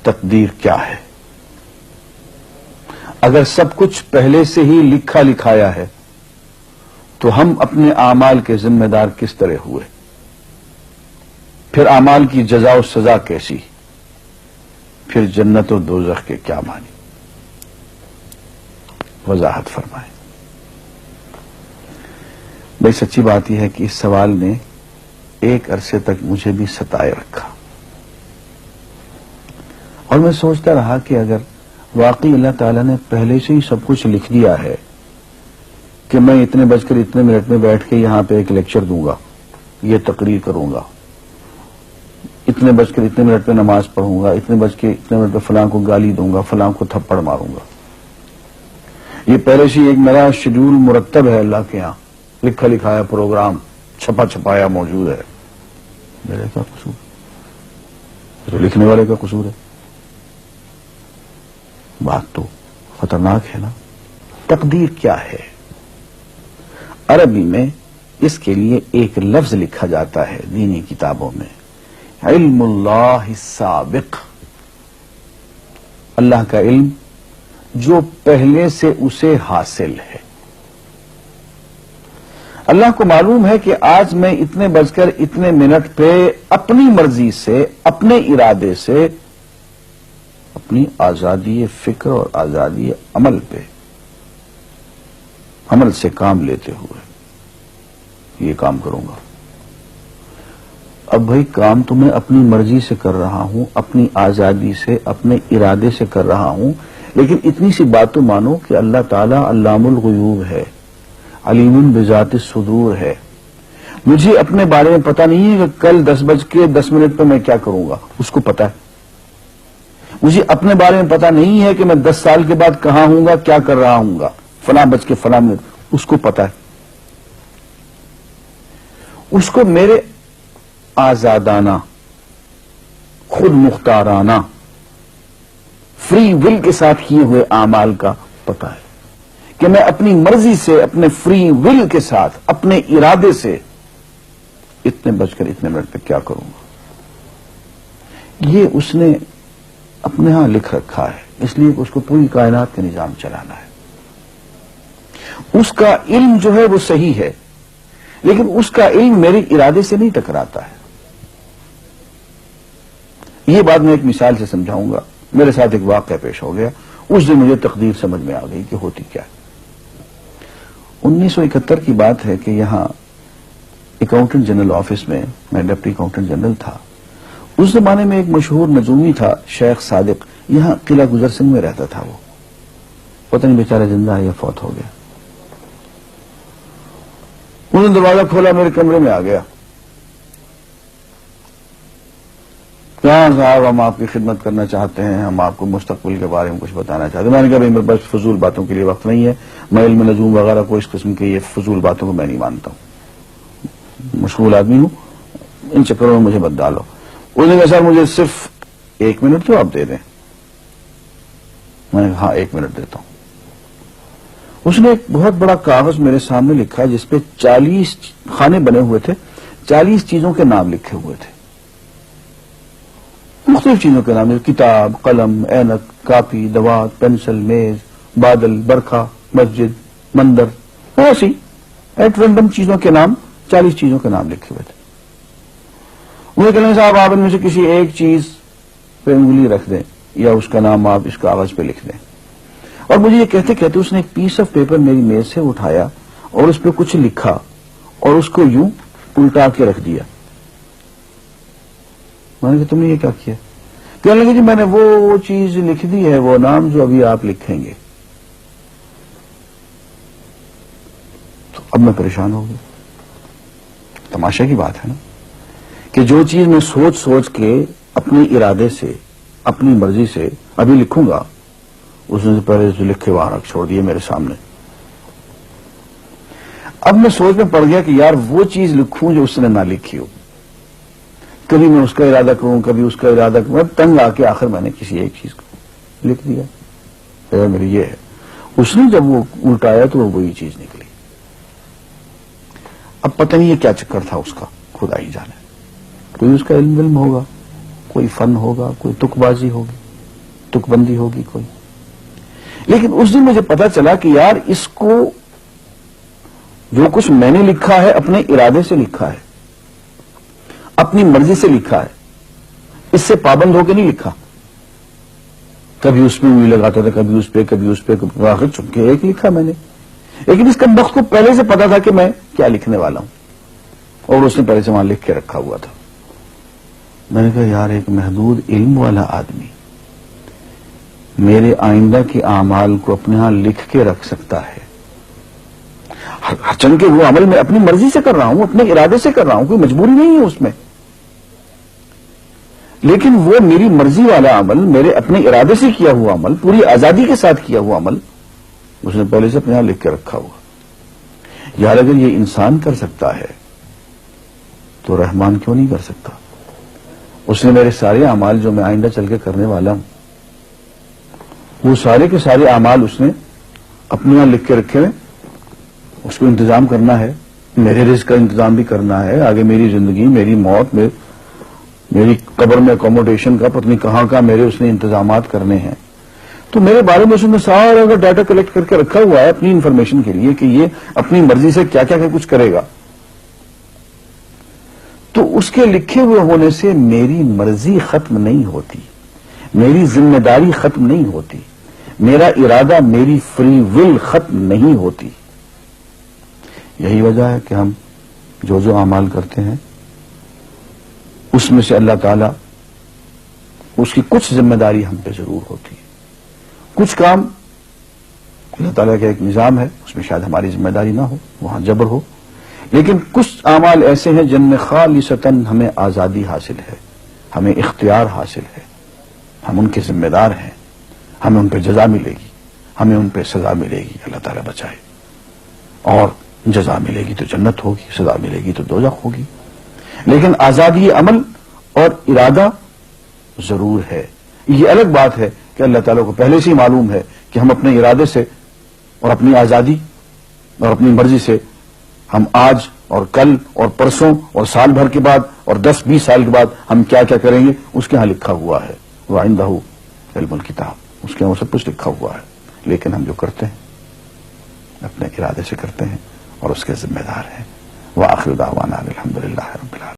تقدیر کیا ہے؟ اگر سب کچھ پہلے سے ہی لکھا لکھایا ہے تو ہم اپنے اعمال کے ذمہ دار کس طرح ہوئے؟ پھر اعمال کی جزا و سزا کیسی؟ پھر جنت و دوزخ کے کیا معنی؟ وضاحت فرمائیں۔ بھئی سچی بات یہ ہے کہ اس سوال نے ایک عرصے تک مجھے بھی ستائے رکھا، اور میں سوچتا رہا کہ اگر واقعی اللہ تعالیٰ نے پہلے سے ہی سب کچھ لکھ دیا ہے کہ میں اتنے بج کر اتنے منٹ میں بیٹھ کے یہاں پہ ایک لیکچر دوں گا، یہ تقریر کروں گا، اتنے بج کر اتنے منٹ پہ نماز پڑھوں گا، اتنے بج کے اتنے منٹ پہ فلاں کو گالی دوں گا، فلاں کو تھپڑ ماروں گا، یہ پہلے سے ایک میرا شیڈول مرتب ہے اللہ کے ہاں، لکھا لکھایا پروگرام چھپا چھپایا موجود ہے، میرے کیا قصور؟ تو لکھنے والے کا قصور ہے؟ بات تو خطرناک ہے نا۔ تقدیر کیا ہے؟ عربی میں اس کے لیے ایک لفظ لکھا جاتا ہے دینی کتابوں میں، علم اللہ السابق، اللہ کا علم جو پہلے سے اسے حاصل ہے۔ اللہ کو معلوم ہے کہ آج میں اتنے بج کر اتنے منٹ پہ اپنی مرضی سے، اپنے ارادے سے، اپنی آزادی فکر اور آزادی عمل پہ، عمل سے کام لیتے ہوئے یہ کام کروں گا۔ اب بھائی کام تو میں اپنی مرضی سے کر رہا ہوں، اپنی آزادی سے، اپنے ارادے سے کر رہا ہوں، لیکن اتنی سی بات تو مانو کہ اللہ تعالیٰ علام الغیوب ہے، علیم بذات الصدور ہے۔ مجھے اپنے بارے میں پتہ نہیں ہے کہ کل 10:10 پہ میں کیا کروں گا، اس کو پتا ہے۔ مجھے اپنے بارے میں پتہ نہیں ہے کہ میں 10 سال کے بعد کہاں ہوں گا، کیا کر رہا ہوں گا، فلاں بج کے فلاں منٹ، اس کو پتا ہے۔ اس کو میرے آزادانہ، خود مختارانہ، فری ول کے ساتھ کیے ہوئے اعمال کا پتہ ہے کہ میں اپنی مرضی سے، اپنے فری ول کے ساتھ، اپنے ارادے سے اتنے بج کر اتنے منٹ پہ کیا کروں گا۔ یہ اس نے اپنے ہاں لکھ رکھا ہے، اس لیے کہ اس کو پوری کائنات کا نظام چلانا ہے۔ اس کا علم جو ہے وہ صحیح ہے، لیکن اس کا علم میرے ارادے سے نہیں ٹکراتا ہے۔ یہ بات میں ایک مثال سے سمجھاؤں گا۔ میرے ساتھ ایک واقعہ پیش ہو گیا، اس دن مجھے تقدیر سمجھ میں آ گئی کہ ہوتی کیا ہے۔ 1971 کی بات ہے کہ یہاں اکاؤنٹنٹ جنرل آفس میں ڈپٹی اکاؤنٹنٹ جنرل تھا۔ اس زمانے میں ایک مشہور نجومی تھا شیخ صادق، یہاں قلعہ گزر سنگھ میں رہتا تھا۔ وہ پتہ نہیں بیچارہ زندہ ہے یا فوت ہو گیا۔ انہوں نے دروازہ کھولا، میرے کمرے میں آ گیا۔ کہاں صاحب ہم آپ کی خدمت کرنا چاہتے ہیں، ہم آپ کو مستقبل کے بارے میں کچھ بتانا چاہتے ہیں۔ میں نے کہا میرے پاس فضول باتوں کے لیے وقت نہیں ہے، میں علم نجوم وغیرہ کو اس قسم کے یہ فضول باتوں کو میں نہیں مانتا ہوں، مشغول آدمی ہوں، ان چکروں میں مجھے مت ڈالو۔ اس نے کہا سر مجھے صرف 1 منٹ تو آپ دے دیں۔ میں نے کہا ہاں 1 منٹ دیتا ہوں۔ اس نے ایک بہت بڑا کاغذ میرے سامنے لکھا جس پہ 40 خانے بنے ہوئے تھے، 40 چیزوں کے نام لکھے ہوئے تھے، مختلف چیزوں کے نام، کتاب، قلم، اینک، کاپی، دوات، پینسل، میز، بادل، برکھا، مسجد، مندر، ایسی ایٹ رینڈم چیزوں کے نام، 40 چیزوں کے نام لکھے ہوئے تھے۔ انہیں کہنے صاحب آپ ان میں سے کسی ایک چیز پہ انگلی رکھ دیں یا اس کا نام آپ اس کاغذ پہ لکھ دیں۔ اور مجھے یہ کہتے کہتے اس نے ایک پیس آف پیپر میری میز سے اٹھایا اور اس پہ کچھ لکھا اور اس کو یوں الٹا کے رکھ دیا۔ میں نے کہا تم نے یہ کیا کیا؟ کہنے لگے جی میں نے وہ چیز لکھ دی ہے، وہ نام جو ابھی آپ لکھیں گے۔ تو اب میں پریشان ہو گیا۔ تماشا کی بات ہے نا کہ جو چیز میں سوچ سوچ کے اپنے ارادے سے، اپنی مرضی سے ابھی لکھوں گا، اس نے پہلے جو لکھے وہاں رکھ چھوڑ دیے میرے سامنے۔ اب میں سوچ میں پڑ گیا کہ یار وہ چیز لکھوں جو اس نے نہ لکھی ہو۔ کبھی میں اس کا ارادہ کروں، کبھی اس کا ارادہ کروں، تنگ آ کے آخر میں نے کسی ایک چیز کو لکھ دیا، میری یہ ہے۔ اس نے جب وہ الٹایا تو وہ وہی چیز نکلی۔ اب پتہ نہیں یہ کیا چکر تھا اس کا، خدا ہی جانے۔ کوئی اس کا علم ہوگا، کوئی فن ہوگا، کوئی تک بازی ہوگی، تک بندی ہوگی کوئی. لیکن اس دن مجھے پتا چلا کہ یار اس کو جو کچھ میں نے لکھا ہے اپنے ارادے سے لکھا ہے, اپنی مرضی سے لکھا ہے, اس سے پابند ہو کے نہیں لکھا. کبھی اس میں انگلی لگاتا تھا, کبھی اس پہ, کبھی اس پہ, آخر چونکہ ایک لکھا میں نے. لیکن اس کمبخت کو پہلے سے پتا تھا کہ میں کیا لکھنے والا ہوں, اور اس نے پہلے سے وہاں لکھ کے رکھا ہوا تھا. میں نے کہا یار ایک محدود علم والا آدمی میرے آئندہ کے اعمال کو اپنے ہاں لکھ کے رکھ سکتا ہے. چونکہ وہ عمل میں اپنی مرضی سے کر رہا ہوں, اپنے ارادے سے کر رہا ہوں, کوئی مجبوری نہیں ہے اس میں. لیکن وہ میری مرضی والا عمل, میرے اپنے ارادے سے کیا ہوا عمل, پوری آزادی کے ساتھ کیا ہوا عمل, اس نے پہلے سے اپنے یہاں لکھ کے رکھا ہوا. یار اگر یہ انسان کر سکتا ہے تو رحمان کیوں نہیں کر سکتا؟ اس نے میرے سارے اعمال جو میں آئندہ چل کے کرنے والا ہوں, وہ سارے کے سارے اعمال اس نے اپنے یہاں لکھ کے رکھے ہوئے. اس کو انتظام کرنا ہے, میرے رزق کا انتظام بھی کرنا ہے, آگے میری زندگی, میری موت, میری قبر میں اکوموڈیشن کا پتہ نہیں کہاں کا میرے اس نے انتظامات کرنے ہیں. تو میرے بارے میں اس نے سارا کا ڈاٹا کلیکٹ کر کے رکھا ہوا ہے اپنی انفارمیشن کے لیے کہ یہ اپنی مرضی سے کیا کیا کچھ کرے گا. تو اس کے لکھے ہوئے ہونے سے میری مرضی ختم نہیں ہوتی, میری ذمہ داری ختم نہیں ہوتی, میرا ارادہ, میری فری ول ختم نہیں ہوتی. یہی وجہ ہے کہ ہم جو اعمال کرتے ہیں اس میں سے اللہ تعالیٰ اس کی کچھ ذمہ داری ہم پہ ضرور ہوتی ہے. کچھ کام اللہ تعالیٰ کا ایک نظام ہے, اس میں شاید ہماری ذمہ داری نہ ہو, وہاں جبر ہو. لیکن کچھ اعمال ایسے ہیں جن میں خالصتاً ہمیں آزادی حاصل ہے, ہمیں اختیار حاصل ہے, ہم ان کے ذمہ دار ہیں, ہمیں ان پہ جزا ملے گی, ہمیں ان پہ سزا ملے گی, اللہ تعالیٰ بچائے. اور جزا ملے گی تو جنت ہوگی, سزا ملے گی تو دوزخ ہوگی. لیکن آزادی عمل اور ارادہ ضرور ہے. یہ الگ بات ہے کہ اللہ تعالیٰ کو پہلے سے ہی معلوم ہے کہ ہم اپنے ارادے سے اور اپنی آزادی اور اپنی مرضی سے ہم آج اور کل اور پرسوں اور سال بھر کے بعد اور 10-20 سال کے بعد ہم کیا کیا کریں گے, اس کے ہاں لکھا ہوا ہے. وَعِندَهُ عِلْمُ الْكِتَابِ, اس کے ہاں وہ سب کچھ لکھا ہوا ہے. لیکن ہم جو کرتے ہیں اپنے ارادے سے کرتے ہیں اور اس کے ذمہ دار ہیں. وآخر دعوانا الحمدللہ رب العالمین.